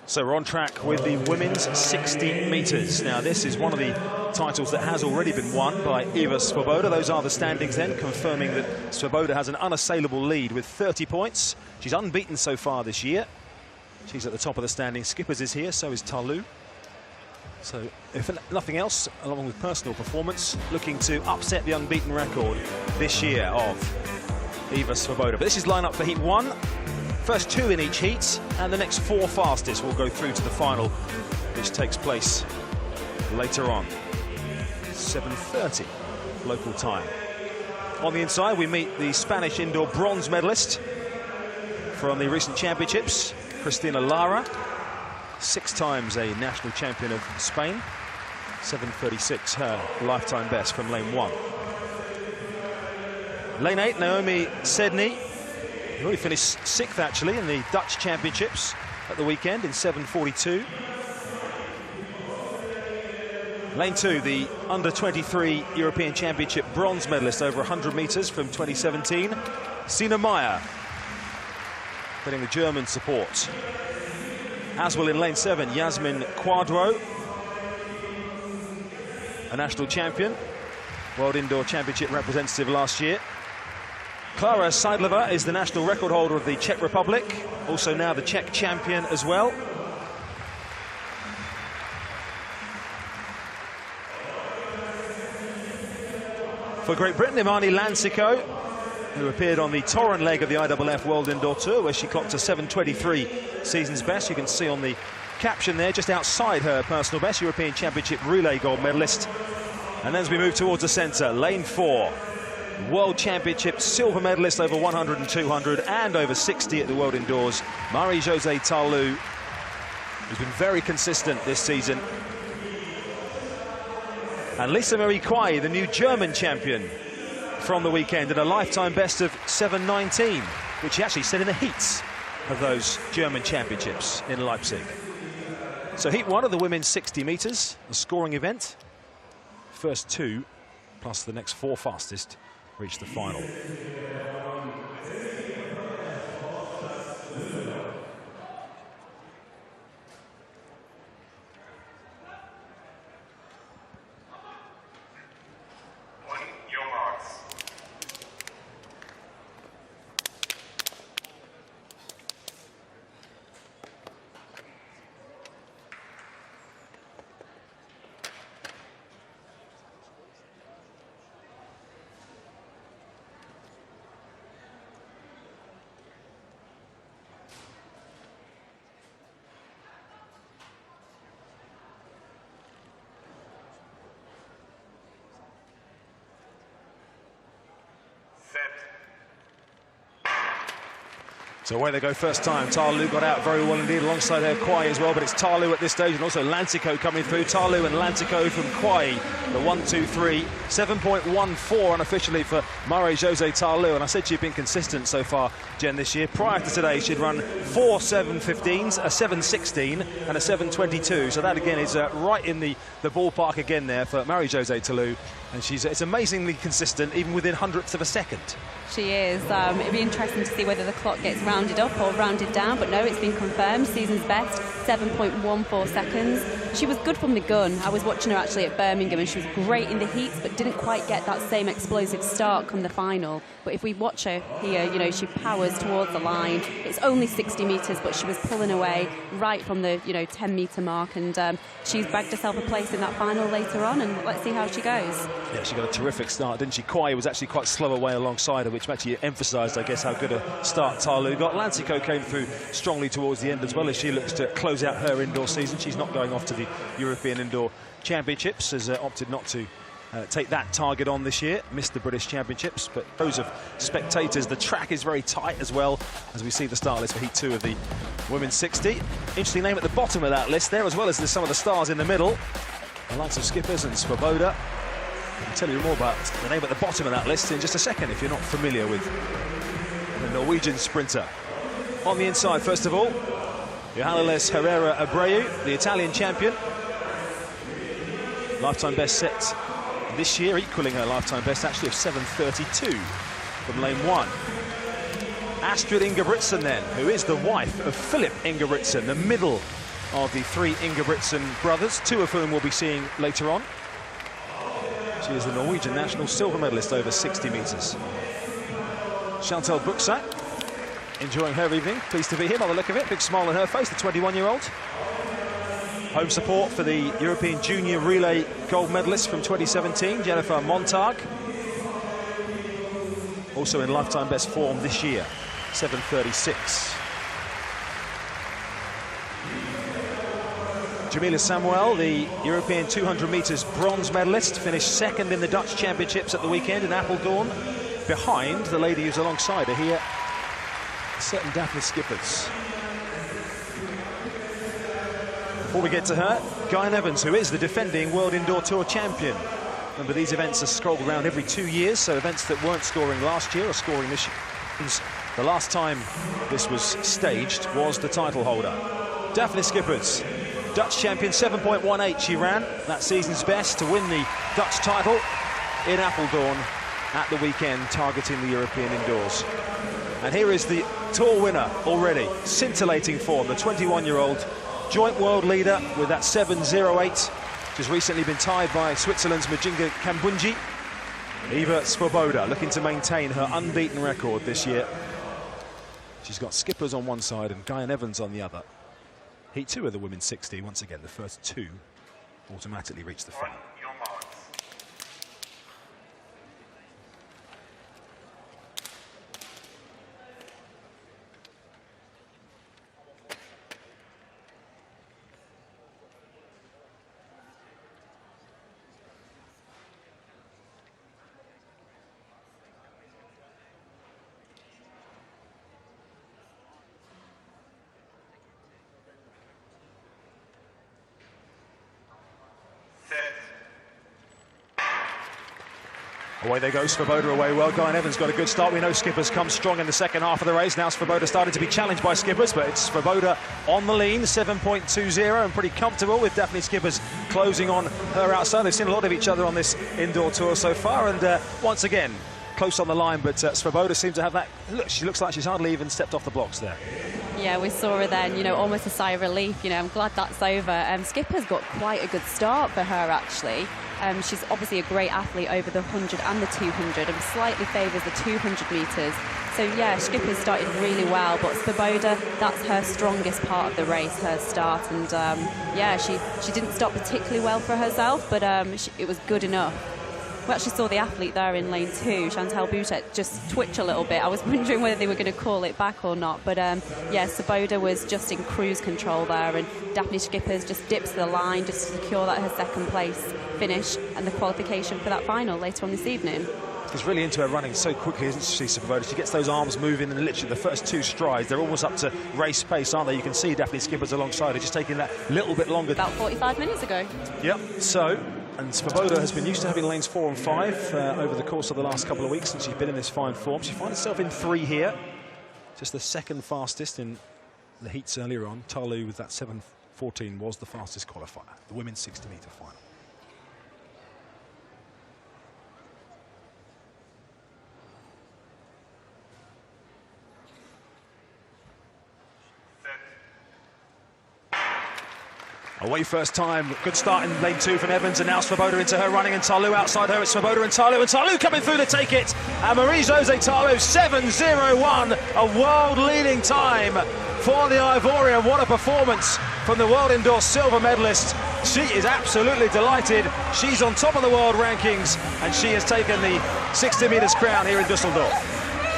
So we're on track with the women's 60 metres. Now this is one of the titles that has already been won by Ewa SWOBODA. Those are the standings then, confirming that SWOBODA has an unassailable lead with 30 points. She's unbeaten so far this year. She's at the top of the standings. Skippers is here, so is TA LOU. So if nothing else, along with personal performance, looking to upset the unbeaten record this year of Ewa SWOBODA. But this is line-up for Heat 1. First 2 in each heat, and the next 4 fastest will go through to the final, which takes place later on, 7:30 local time. On the inside, we meet the Spanish indoor bronze medalist from the recent championships, Christina Lara, 6 times a national champion of Spain. 7:36, her lifetime best from lane 1. Lane 8, Naomi Sedny. Really finished 6th, actually, in the Dutch championships at the weekend in 7:42. Lane 2, the under-23 European Championship bronze medalist over 100 metres from 2017, Sina Meyer, getting the German support. As well in lane 7, Yasmin Quadro, a national champion, World Indoor Championship representative last year. Klara SEIDLOVA is the national record holder of the Czech Republic, also now the Czech champion as well. For Great Britain, Imani LANSIQUOT, who appeared on the Torren leg of the IAAF World Indoor Tour, where she clocked a 7:23 season's best. You can see on the caption there, just outside her personal best, European Championship relay gold medalist. And then as we move towards the centre, lane 4. World Championship silver medalist over 100 and 200 and over 60 at the World Indoors, Marie-Josee TA LOU, who's been very consistent this season. And Lisa Marie KWAYIE, the new German champion from the weekend, and a lifetime best of 7:19, which she actually set in the heats of those German championships in Leipzig. So Heat 1 of the women's 60 metres, a scoring event. First 2, plus the next 4 fastest, reach the final. So away they go first time. TA LOU got out very well indeed, alongside her KWAYIE as well, but it's TA LOU at this stage, and also LANSIQUOT coming through. TA LOU and LANSIQUOT from KWAYIE, the 1-2-3. 7.14 unofficially for Marie-Josee TA LOU, and I said she'd been consistent so far, Jen, this year. Prior to today, she'd run 4 7:15s, a 7:16 and a 7:22, so that again is right in the ballpark again there for Marie-Josee TA LOU, and it's amazingly consistent, even within hundredths of a second. She is. It'd be interesting to see whether the clock gets rounded up or rounded down, but no, it's been confirmed. Season's best, 7.14 seconds. She was good from the gun. I was watching her actually at Birmingham, and she was great in the heats, but didn't quite get that same explosive start come the final. But if we watch her here, you know, she powers towards the line. It's only 60 metres, but she was pulling away right from the 10-metre mark, and she's bagged herself a place in that final later on, and let's see how she goes. Yeah, she got a terrific start, didn't she? KWAYIE was actually quite slow away alongside her, which actually emphasised, I guess, how good a start TA LOU got. LANSIQUOT came through strongly towards the end as well, as she looks to close out her indoor season. She's not going off to the European Indoor Championships, has opted not to take that target on this year, missed the British Championships. But those of spectators, the track is very tight as well, as we see the start list for Heat 2 of the women's 60. Interesting name at the bottom of that list there, as well as some of the stars in the middle, the likes of Skippers and SWOBODA. I'll tell you more about the name at the bottom of that list in just a second, if you're not familiar with the Norwegian sprinter. On the inside, first of all, Johannes Herrera Abreu, the Italian champion. Lifetime best set this year, equaling her lifetime best actually of 7:32 from lane 1. Astrid Ingebrigtsen then, who is the wife of Philip Ingebrigtsen, the middle of the three Ingebrigtsen brothers, two of whom we'll be seeing later on. She is the Norwegian national silver medalist over 60 metres. Chantal Buchsack enjoying her evening. Pleased to be here by the look of it. Big smile on her face, the 21-year-old. Home support for the European Junior Relay gold medalist from 2017, Jennifer Montag. Also in lifetime best form this year, 7:36. Jamile SAMUEL, the European 200 metres bronze medalist, finished second in the Dutch Championships at the weekend in Apeldoorn, behind the lady who's alongside her here, a certain Daphne Skipper's. Before we get to her, Gayon Evans, who is the defending World Indoor Tour champion. Remember, these events are scrolled around every 2 years, so events that weren't scoring last year are scoring this year. The last time this was staged was the title holder. Daphne Skipper's Dutch champion, 7.18 she ran, that season's best to win the Dutch title in Apeldoorn at the weekend, targeting the European indoors. And here is the tour winner already, scintillating form, the 21-year-old joint world leader with that 7.08, which has recently been tied by Switzerland's Majinga Kambunji. Ewa SWOBODA looking to maintain her unbeaten record this year. She's got Skippers on one side and Gayon Evans on the other. Heat 2 of the women's 60, once again, the first two automatically reach the final. Away they go, SWOBODA away well. Gayon Evans got a good start. We know Skippers come strong in the second half of the race. Now SWOBODA starting to be challenged by Skippers, but it's SWOBODA on the lean, 7.20, and pretty comfortable with Daphne Skipper's closing on her outside. They've seen a lot of each other on this indoor tour so far, and once again, close on the line, but SWOBODA seems to have that look. She looks like she's hardly even stepped off the blocks there. Yeah, we saw her then, you know, almost a sigh of relief. You know, I'm glad that's over. Skipper's got quite a good start for her, actually. She's obviously a great athlete over the 100 and the 200 and slightly favours the 200 metres. So, yeah, Skipper's started really well, but SWOBODA, that's her strongest part of the race, her start. And, yeah, she didn't start particularly well for herself, but it was good enough. We actually saw the athlete there in lane 2, Chantal Buchsack, just twitch a little bit. I was wondering whether they were going to call it back or not. But, yeah, SWOBODA was just in cruise control there. And Daphne Skipper's just dips the line just to secure that her second place finish and the qualification for that final later on this evening. She's really into her running so quickly, isn't she, SWOBODA? She gets those arms moving, and literally the first two strides, they're almost up to race pace, aren't they? You can see Daphne Skipper's alongside her, just taking that little bit longer. About 45 minutes ago. Yep, so... And SWOBODA has been used to having lanes 4 and 5 over the course of the last couple of weeks since she's been in this fine form. She finds herself in 3 here. Just the second fastest in the heats earlier on. Ta LOU with that 7.14 was the fastest qualifier, the women's 60-metre final. Away first time, good start in lane 2 from Evans, and now SWOBODA into her running, and Ta LOU outside her. It's SWOBODA and Ta LOU, and Ta LOU coming through to take it. And Marie-Josee TA LOU, 7.01, a world-leading time for the Ivorian. What a performance from the World Indoor silver medalist. She is absolutely delighted. She's on top of the world rankings, and she has taken the 60 metres crown here in Dusseldorf.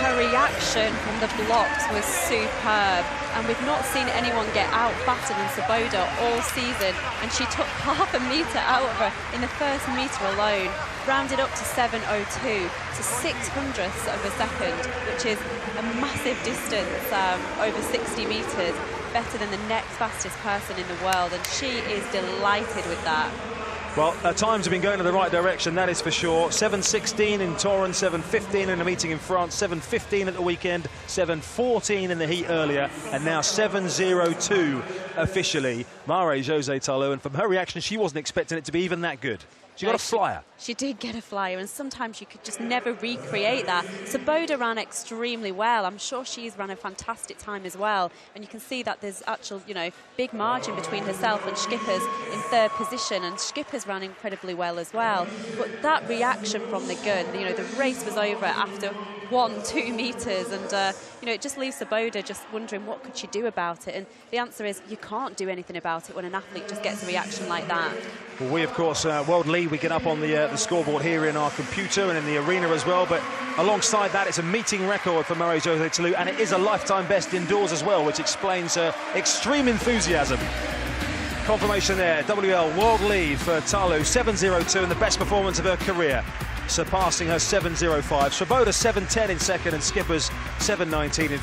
Her reaction from the blocks was superb, and we've not seen anyone get out faster than SWOBODA all season, and she took half a metre out of her in the first metre alone, rounded up to 7.02, to 600ths of a second, which is a massive distance over 60 metres, better than the next fastest person in the world, and she is delighted with that. Well, her times have been going in the right direction, that is for sure. 7.16 in Toron, 7.15 in a meeting in France, 7.15 at the weekend, 7.14 in the heat earlier, and now 7.02 officially. Marie-Josee TA LOU, and from her reaction, she wasn't expecting it to be even that good. She got a flyer. She did get a flyer, and sometimes you could just never recreate that. SWOBODA ran extremely well. I'm sure she's run a fantastic time as well. And you can see that there's actual, big margin between herself and Schippers in third position, and Schippers ran incredibly well as well. But that reaction from the gun, the race was over after 1-2 meters, and it just leaves SWOBODA just wondering what could she do about it. And the answer is you can't do anything about it when an athlete just gets a reaction like that. Well, we, of course, world lead, we get up on the scoreboard here in our computer and in the arena as well, but alongside that, it's a meeting record for Marie-Josee TA LOU, and it is a lifetime best indoors as well, which explains her extreme enthusiasm. Confirmation there, WL world lead for TA LOU, 7.02, and the best performance of her career, surpassing her 7.05. SWOBODA 7.10 in second, and Skippers 7.19 in third.